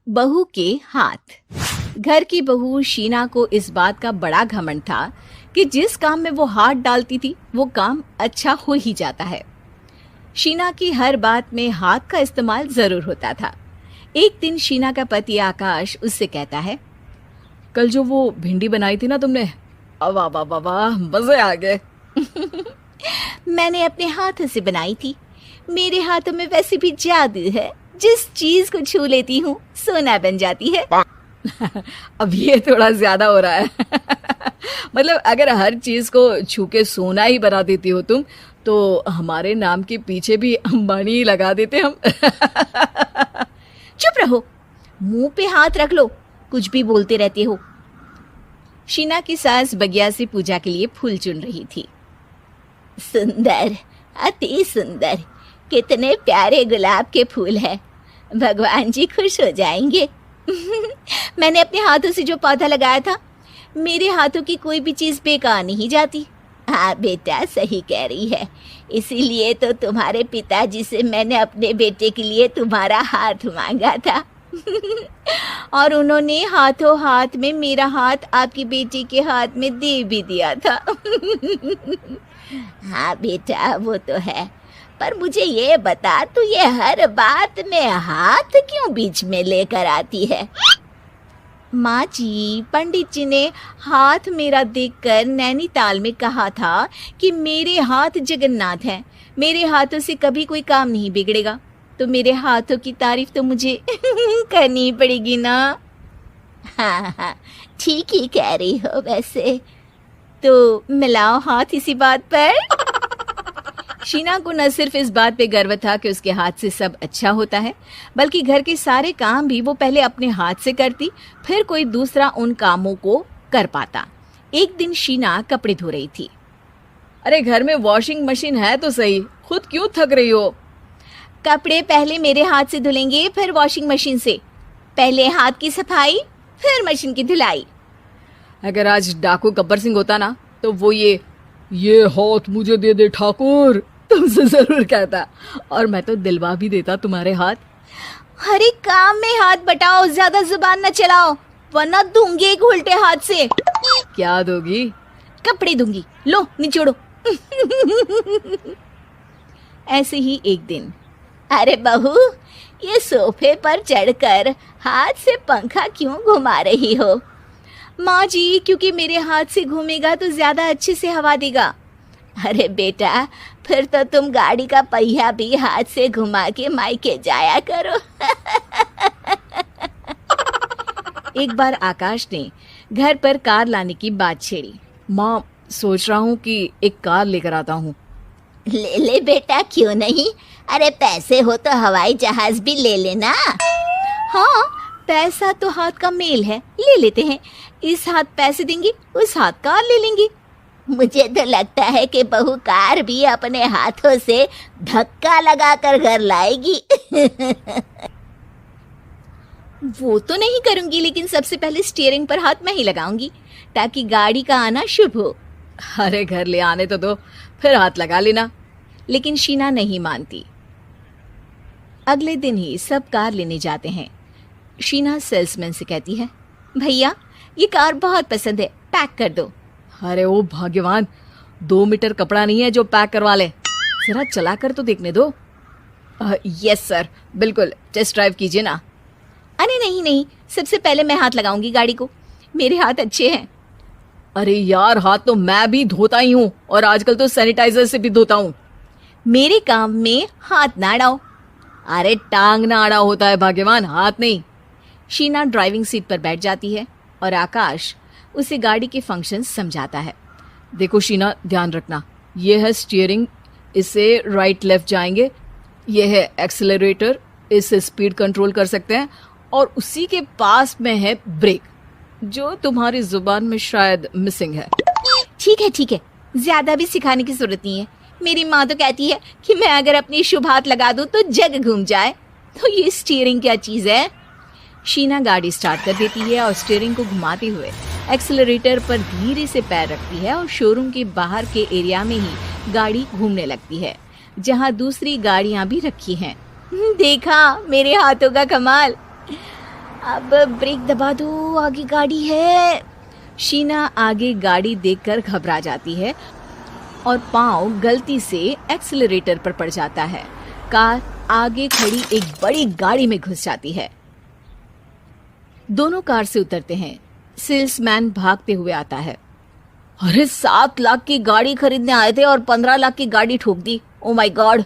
बहू के हाथ। घर की बहू शीना को इस बात का बड़ा घमंड था कि जिस काम में वो हाथ डालती थी वो काम अच्छा हो ही जाता है। शीना की हर बात में हाथ का इस्तेमाल जरूर होता था। एक दिन शीना का पति आकाश उससे कहता है, कल जो वो भिंडी बनाई थी ना तुमने, वाह वाह वाह वाह, मजे आ गए। मैंने अपने हाथों से बनाई थी। मेरे हाथों में वैसे भी जादू है, जिस चीज को छू लेती हूँ सोना बन जाती है। अब ये थोड़ा ज्यादा हो रहा है। मतलब अगर हर चीज को छू के सोना ही बना देती हो तुम, तो हमारे नाम के पीछे भी अंबानी ही लगा देते हम। चुप रहो, मुंह पे हाथ रख लो, कुछ भी बोलते रहते हो। शीना की सास बगिया से पूजा के लिए फूल चुन रही थी। सुंदर, अति सुंदर, कितने प्यारे गुलाब के फूल हैं। भगवान जी खुश हो जाएंगे। मैंने अपने हाथों से जो पौधा लगाया था, मेरे हाथों की कोई भी चीज बेकार नहीं जाती। हाँ बेटा, सही कह रही है। इसीलिए तो तुम्हारे पिताजी से मैंने अपने बेटे के लिए तुम्हारा हाथ मांगा था। और उन्होंने हाथों हाथ में मेरा हाथ आपकी बेटी के हाथ में दे भी दिया था। हाँ बेटा, वो तो है, पर मुझे ये बता, तू ये हर बात में हाथ क्यों बीच में लेकर आती है? माँ जी, पंडित जी ने हाथ मेरा देखकर नैनीताल में कहा था कि मेरे हाथ जगन्नाथ हैं, मेरे हाथों से कभी कोई काम नहीं बिगड़ेगा, तो मेरे हाथों की तारीफ तो मुझे करनी पड़ेगी ना। हाँ हाँ, ठीक ही कह रही हो वैसे, तो मिलाओ हाथ इसी बात पर। शीना को न सिर्फ इस बात पे गर्व था कि उसके हाथ से सब अच्छा होता है, बल्कि घर के सारे काम भी वो पहले अपने हाथ से करती, फिर कोई दूसरा उन कामों को कर पाता। एक दिन शीना कपड़े धो रही थी। अरे घर में वॉशिंग मशीन है तो सही, खुद क्यों थक रही हो? कपड़े पहले मेरे हाथ से धुलेंगे, फिर वॉशिंग मशीन से। पहले हाथ की सफाई, फिर मशीन की धुलाई। अगर आज डाकू गब्बर सिंह होता ना, तो वो ये हाथ मुझे दे दे ठाकुर, तुमसे जरूर कहता, और मैं तो दिलवा भी देता तुम्हारे हाथ। हर एक काम में हाथ बटाओ, ज्यादा जुबान न चलाओ, वरना दूंगी एक उल्टे हाथ से। क्या दोगी? कपड़े दूंगी, लो निचोड़ो। ऐसे ही एक दिन, अरे बहू, ये सोफे पर चढ़कर हाथ से पंखा क्यों घुमा रही हो? माँ जी, क्योंकि मेरे हाथ से घूमेगा तो ज्यादा अच्छे से हवा देगा। अरे बेटा, फिर तो तुम गाड़ी का पहिया भी हाथ से घुमा के मायके जाया करो। एक बार आकाश ने घर पर कार लाने की बात छेड़ी। माँ, सोच रहा हूँ कि एक कार लेकर आता हूँ। ले ले बेटा, क्यों नहीं? अरे पैसे हो तो हवाई जहाज भी ले लेना। हाँ, पैसा तो हाथ का मेल है, ले लेते हैं। इस हाथ पैसे देंगी, उस हाथ कार ले लेंगी। मुझे तो लगता है कि बहू कार भी अपने हाथों से धक्का लगाकर घर लाएगी। वो तो नहीं करूंगी, लेकिन सबसे पहले स्टीयरिंग पर हाथ मैं ही लगाऊंगी, ताकि गाड़ी का आना शुभ हो। अरे घर ले आने तो दो, फिर हाथ लगा लेना। लेकिन शीना नहीं मानती। अगले दिन ही सब कार लेने जाते हैं। शीना सेल्समैन से कहती है, भैया ये कार बहुत पसंद है, पैक कर दो। अरे ओ भाग्यवान, 2 मीटर कपड़ा नहीं है जो पैक करवा ले, जरा चला कर तो देखने दो। यस सर, बिल्कुल, टेस्ट ड्राइव कीजिए ना। अरे नहीं नहीं, सबसे पहले मैं हाथ लगाऊंगी गाड़ी को, मेरे हाथ अच्छे हैं। अरे यार, हाथ तो मैं भी धोता ही हूँ, और आजकल तो सैनिटाइजर से भी धोता हूँ। मेरे काम में हाथ ना अड़ाओ। अरे टांग ना अड़ा होता है भाग्यवान, हाथ नहीं। शीना ड्राइविंग सीट पर बैठ जाती है और आकाश उसे गाड़ी के फंक्शन समझाता है। देखो शीना, ध्यान रखना, ये है स्टीयरिंग, इससे राइट लेफ्ट जाएंगे। ये है एक्सेलरेटर, इससे स्पीड कंट्रोल कर सकते हैं, और उसी के पास में है ब्रेक, जो तुम्हारी जुबान में शायद मिसिंग है। ठीक है, ज्यादा भी सिखाने की जरूरत नहीं है। मेरी माँ तो कहती है कि मैं अगर अपनी शुभ हाथ लगा दूं तो जग घूम जाए, तो ये स्टीयरिंग क्या चीज है? शीना गाड़ी स्टार्ट कर देती है और स्टीयरिंग को घुमाते हुए एक्सेलरेटर पर धीरे से पैर रखती है, और शोरूम के बाहर के एरिया में ही गाड़ी घूमने लगती है, जहाँ दूसरी गाड़ियाँ भी रखी हैं। देखा मेरे हाथों का कमाल। अब ब्रेक दबा दो, आगे गाड़ी है। शीना आगे गाड़ी देखकर घबरा जाती है और पाँव गलती से एक्सीलरेटर पर पड़ जाता है। कार आगे खड़ी एक बड़ी गाड़ी में घुस जाती है। दोनों कार से उतरते हैं। सेल्समैन भागते हुए आता है। अरे 7 लाख की गाड़ी खरीदने आए थे और 15 लाख की गाड़ी ठोक दी। Oh my God.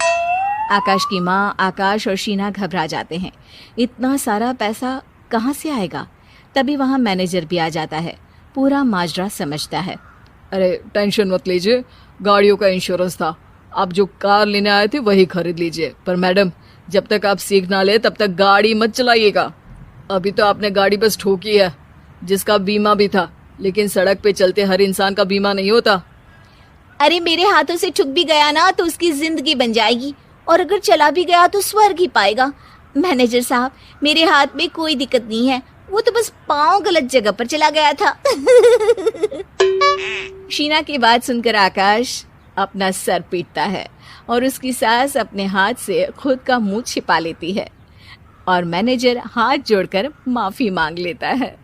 आकाश की माँ, आकाश और शीना घबरा जाते हैं। इतना सारा पैसा कहाँ से आएगा? तभी वहां मैनेजर भी आ जाता है। पूरा माजरा समझता है। अरे टेंशन मत लीजिए, गाड़ियों का इंश्योरेंस था। आप जो कार लेने आए थे वही खरीद लीजिए। पर मैडम, जब तक आप सीख ना ले तब तक गाड़ी मत चलाइएगा। अभी तो आपने गाड़ी बस ठोकी है, जिसका बीमा भी था, लेकिन सड़क पे चलते हर इंसान का बीमा नहीं होता। अरे मेरे हाथों से ठुक भी गया ना तो उसकी जिंदगी बन जाएगी, और अगर चला भी गया तो स्वर्ग ही पाएगा। मैनेजर साहब, मेरे हाथ में कोई दिक्कत नहीं है, वो तो बस पाँव गलत जगह पर चला गया था। शीना की बात सुनकर आकाश अपना सर पीटता है और उसकी सास अपने हाथ से खुद का मुंह छिपा लेती है और मैनेजर हाथ जोड़कर माफी मांग लेता है।